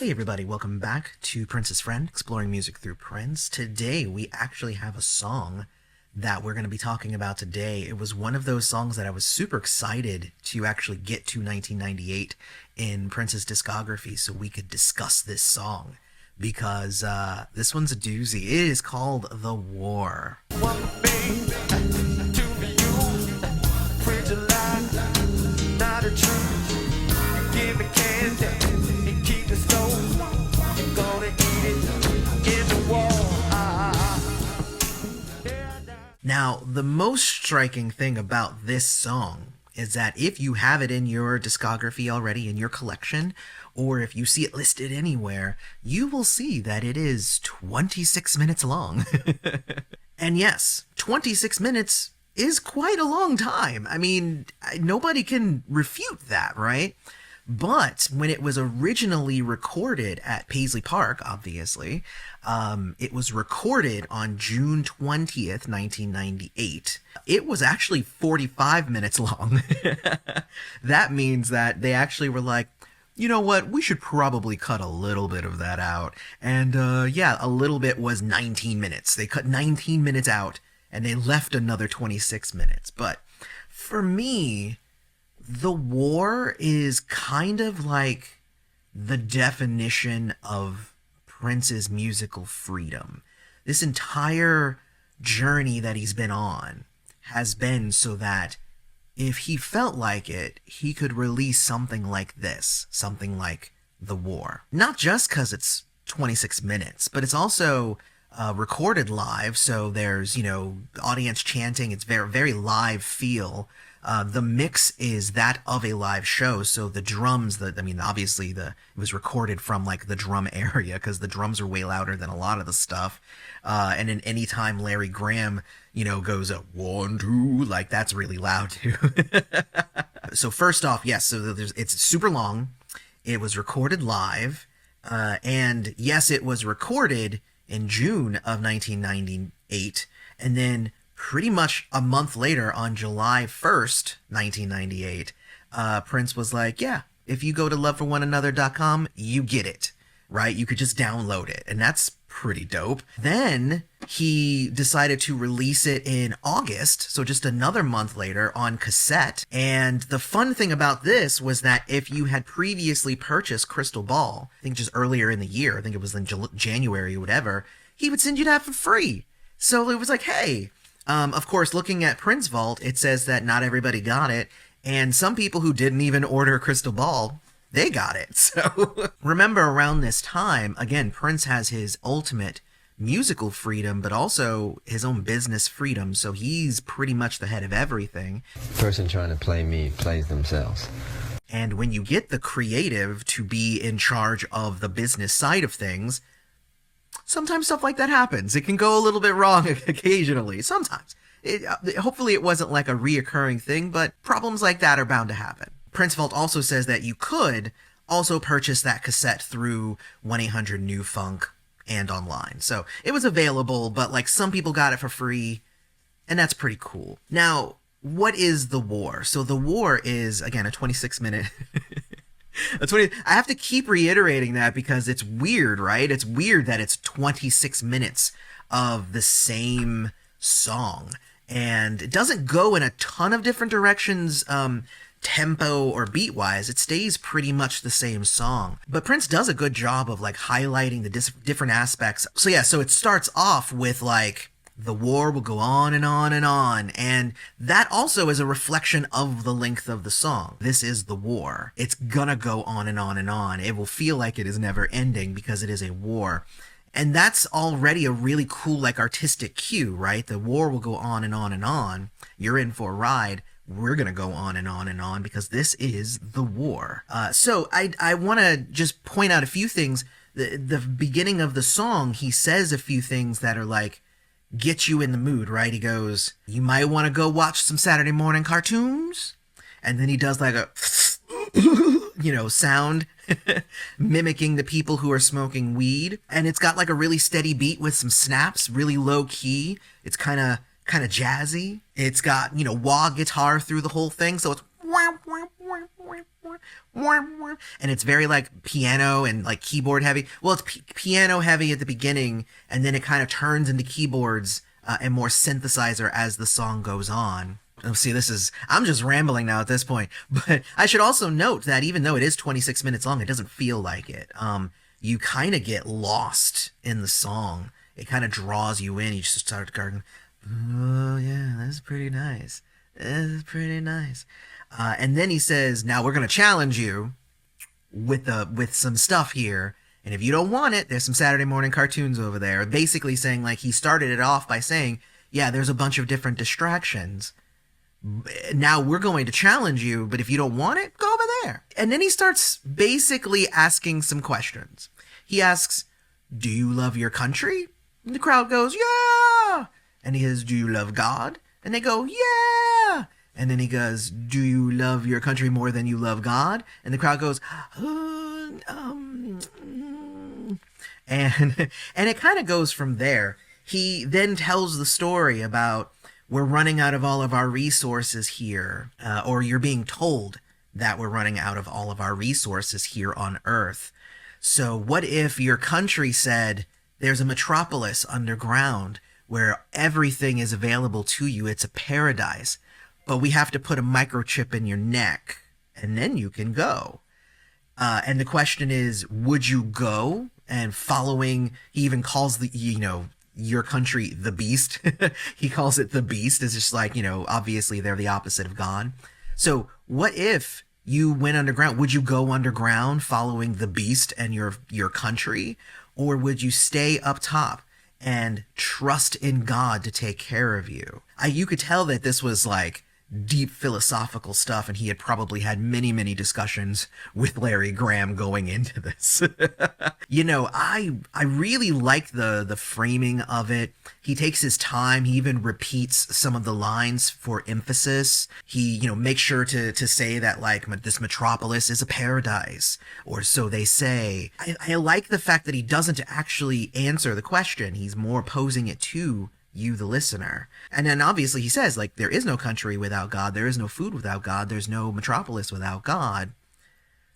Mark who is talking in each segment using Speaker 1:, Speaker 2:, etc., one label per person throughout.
Speaker 1: Hey everybody, welcome back to Prince's Friend, exploring music through Prince. Today we actually have a song that we're going to be talking about today. It was one of those songs that I was super excited to actually get to 1998 in Prince's discography so we could discuss this song because this one's a doozy. It is called The War.
Speaker 2: One thing to you, preach a lie, not a truth. Give me candy and keep it slow. I'm gonna eat it in the war.
Speaker 1: Now, the most striking thing about this song is that if you have it in your discography already, in your collection, or if you see it listed anywhere, you will see that it is 26 minutes long. And yes, 26 minutes is quite a long time. I mean, nobody can refute that, right? But when it was originally recorded at Paisley Park, obviously, it was recorded on June 20th, 1998. It was actually 45 minutes long. That means that they actually were like, you know what, we should probably cut a little bit of that out. And yeah, a little bit was 19 minutes. They cut 19 minutes out and they left another 26 minutes. But for me, The War is kind of like the definition of Prince's musical freedom. This entire journey that he's been on has been so that if he felt like it, he could release something like this, something like The War. Not just because it's 26 minutes, but it's also recorded live, so there's, audience chanting. It's very, very live feel. The mix is that of a live show, so the drums, obviously it was recorded from like the drum area because the drums are way louder than a lot of the stuff. And then anytime Larry Graham, goes a 1, 2, like that's really loud too. So first off, yes, so it's super long. It was recorded live, and yes, it was recorded in June of 1998, and then pretty much a month later, on July 1st, 1998, Prince was like, yeah, if you go to loveforonanother.com, you get it, right? You could just download it, and that's pretty dope. Then he decided to release it in August, so just another month later, on cassette. And the fun thing about this was that if you had previously purchased Crystal Ball, I think just earlier in the year, I think it was in January or whatever, he would send you that for free. So it was like, hey, of course, looking at Prince Vault, it says that not everybody got it, and some people who didn't even order Crystal Ball, they got it. So remember, around this time, again, Prince has his ultimate musical freedom, but also his own business freedom, so he's pretty much the head of everything.
Speaker 3: The person trying to play me plays themselves.
Speaker 1: And when you get the creative to be in charge of the business side of things, sometimes stuff like that happens. It can go a little bit wrong occasionally. Sometimes. Hopefully it wasn't like a reoccurring thing, but problems like that are bound to happen. Prince Vault also says that you could also purchase that cassette through 1-800-NEW-FUNK and online. So it was available, but like some people got it for free, and that's pretty cool. Now, what is The War? So The War is, again, a 26-minute... I have to keep reiterating that because it's weird, right? It's weird that it's 26 minutes of the same song. And it doesn't go in a ton of different directions, tempo or beat-wise. It stays pretty much the same song. But Prince does a good job of like highlighting the different aspects. So yeah, so it starts off with like, the war will go on and on and on, and that also is a reflection of the length of the song. This is the war. It's gonna go on and on and on. It will feel like it is never ending because it is a war. And that's already a really cool, like, artistic cue, right? The war will go on and on and on. You're in for a ride. We're gonna go on and on and on because this is the war. So I want to just point out a few things. The beginning of the song, he says a few things that are like, get you in the mood, right? He goes, you might want to go watch some Saturday morning cartoons. And then he does like a, sound mimicking the people who are smoking weed. And it's got like a really steady beat with some snaps, really low key. It's kind of jazzy. It's got, wah guitar through the whole thing. So it's and it's very like piano and like keyboard heavy. Well, it's piano heavy at the beginning, and then it kind of turns into keyboards and more synthesizer as the song goes on. Oh, see, I'm just rambling now at this point, but I should also note that even though it is 26 minutes long, it doesn't feel like it. You kind of get lost in the song. It kind of draws you in. You just start going, oh yeah, that's pretty nice. That's pretty nice. And then he says, now we're going to challenge you with some stuff here. And if you don't want it, there's some Saturday morning cartoons over there. Basically saying, like, he started it off by saying, yeah, there's a bunch of different distractions. Now we're going to challenge you, but if you don't want it, go over there. And then he starts basically asking some questions. He asks, do you love your country? And the crowd goes, yeah. And he says, do you love God? And they go, yeah. And then he goes, do you love your country more than you love God? And the crowd goes, and it kind of goes from there. He then tells the story about, we're running out of all of our resources here, or you're being told that we're running out of all of our resources here on Earth. So what if your country said, there's a metropolis underground where everything is available to you, it's a paradise, but we have to put a microchip in your neck, and then you can go. And the question is, would you go? And following, he even calls your country the beast. He calls it the beast. It's just like, obviously they're the opposite of God. So what if you went underground? Would you go underground following the beast and your country? Or would you stay up top and trust in God to take care of you? You could tell that this was like deep philosophical stuff, and he had probably had many, many discussions with Larry Graham going into this. I really like the framing of it. He takes his time. He even repeats some of the lines for emphasis. He, makes sure to say that, like, this metropolis is a paradise, or so they say. I like the fact that he doesn't actually answer the question. He's more posing it to you, the listener. And then obviously he says, like, there is no country without God, there is no food without God, there's no metropolis without God.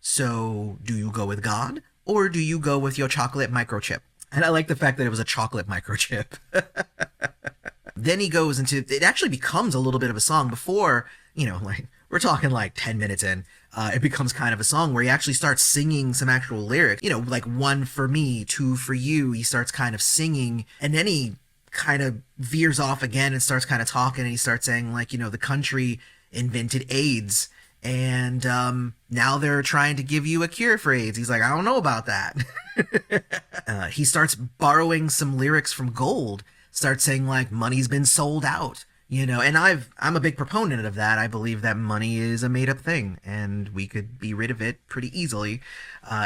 Speaker 1: So do you go with God, or do you go with your chocolate microchip? And I like the fact that it was a chocolate microchip. Then he goes into, it actually becomes a little bit of a song. Before, like, we're talking like 10 minutes in, it becomes kind of a song where he actually starts singing some actual lyrics, like 1 for me, 2 for you. He starts kind of singing, and then he kind of veers off again and starts kind of talking, and he starts saying, like, the country invented AIDS, and now they're trying to give you a cure for AIDS. He's like, I don't know about that. He starts borrowing some lyrics from Gold, starts saying, like, money's been sold out, and I'm a big proponent of that. I believe that money is a made-up thing, and we could be rid of it pretty easily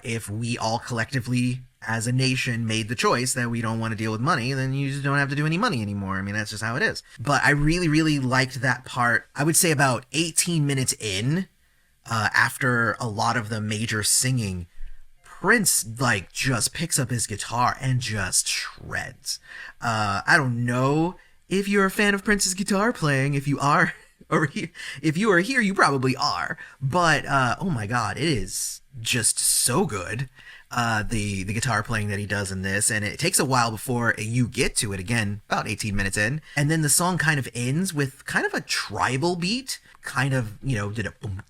Speaker 1: if we all collectively as a nation made the choice that we don't want to deal with money. Then you just don't have to do any money anymore. I mean, that's just how it is. But I really, really liked that part. I would say about 18 minutes in, after a lot of the major singing, Prince, like, just picks up his guitar and just shreds. I don't know if you're a fan of Prince's guitar playing. If you are, or if you are here, you probably are. But, oh my God, it is just so good. The guitar playing that he does in this, and it takes a while before you get to it again, about 18 minutes in, and then the song kind of ends with kind of a tribal beat, kind of, did a boom,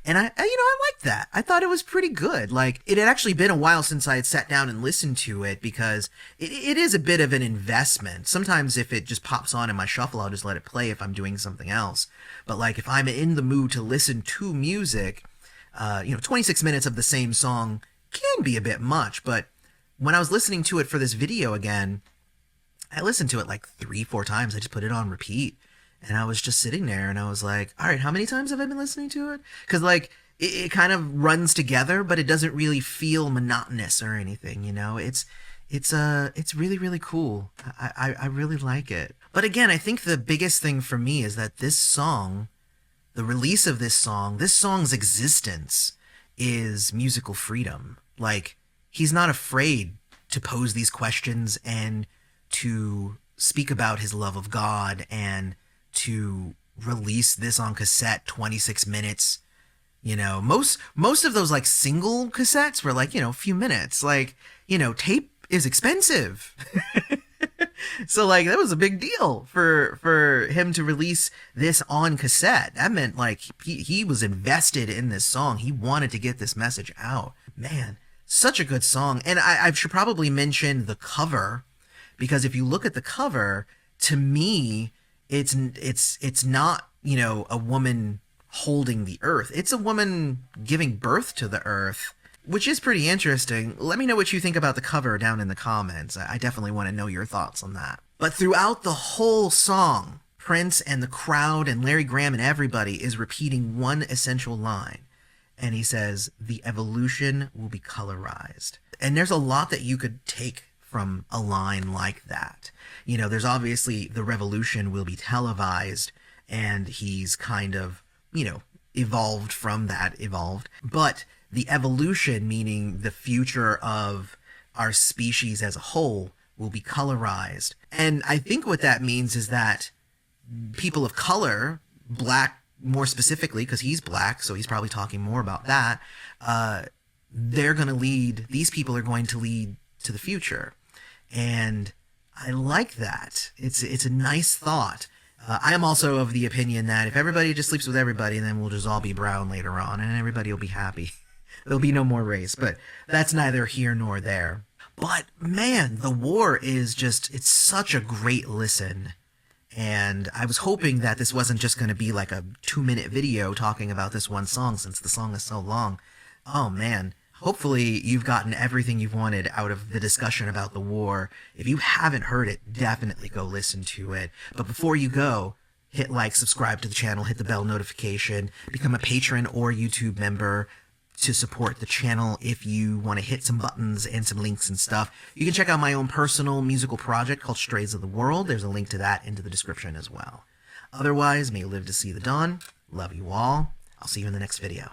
Speaker 1: and I liked that. I thought it was pretty good. Like, it had actually been a while since I had sat down and listened to it, because it is a bit of an investment. Sometimes if it just pops on in my shuffle, I'll just let it play if I'm doing something else. But like, if I'm in the mood to listen to music, 26 minutes of the same song can be a bit much, but when I was listening to it for this video again, I listened to it like 3-4 times. I just put it on repeat, and I was just sitting there, and I was like, all right, how many times have I been listening to it? Because, like, it kind of runs together, but it doesn't really feel monotonous or anything, It's really, really cool. I really like it. But again, I think the biggest thing for me is that this song, the release of this song's existence is musical freedom. Like, he's not afraid to pose these questions and to speak about his love of God and to release this on cassette, 26 minutes. You know, most of those like single cassettes were like, you know, a few minutes. Like, you know, tape is expensive. So like that was a big deal for him to release this on cassette. That meant like he was invested in this song. He wanted to get this message out. Man, such a good song. And I should probably mention the cover, because if you look at the cover, to me, it's not, you know, a woman holding the earth. It's a woman giving birth to the earth, which is pretty interesting. Let me know what you think about the cover down in the comments. I definitely want to know your thoughts on that. But throughout the whole song, Prince and the crowd and Larry Graham and everybody is repeating one essential line. And he says, the evolution will be colorized. And there's a lot that you could take from a line like that. You know, there's obviously the revolution will be televised, and he's kind of, you know, evolved from that, but the evolution, meaning the future of our species as a whole, will be colorized. And I think what that means is that people of color, black more specifically, because he's black, so he's probably talking more about that, they're going to lead, these people are going to lead to the future. And I like that. It's a nice thought. I am also of the opinion that if everybody just sleeps with everybody, then we'll just all be brown later on, and everybody will be happy. There'll be no more race, but that's neither here nor there. But man, The War is just, it's such a great listen. And I was hoping that this wasn't just going to be like a 2-minute video talking about this one song, since the song is so long. Oh man, hopefully you've gotten everything you've wanted out of the discussion about The War. If you haven't heard it, definitely go listen to it. But before you go, hit like, subscribe to the channel, hit the bell notification, become a patron or YouTube member to support the channel. If you want to hit some buttons and some links and stuff, you can check out my own personal musical project called Strays of the World. There's a link to that into the description as well. Otherwise, may you live to see the dawn. Love you all. I'll see you in the next video.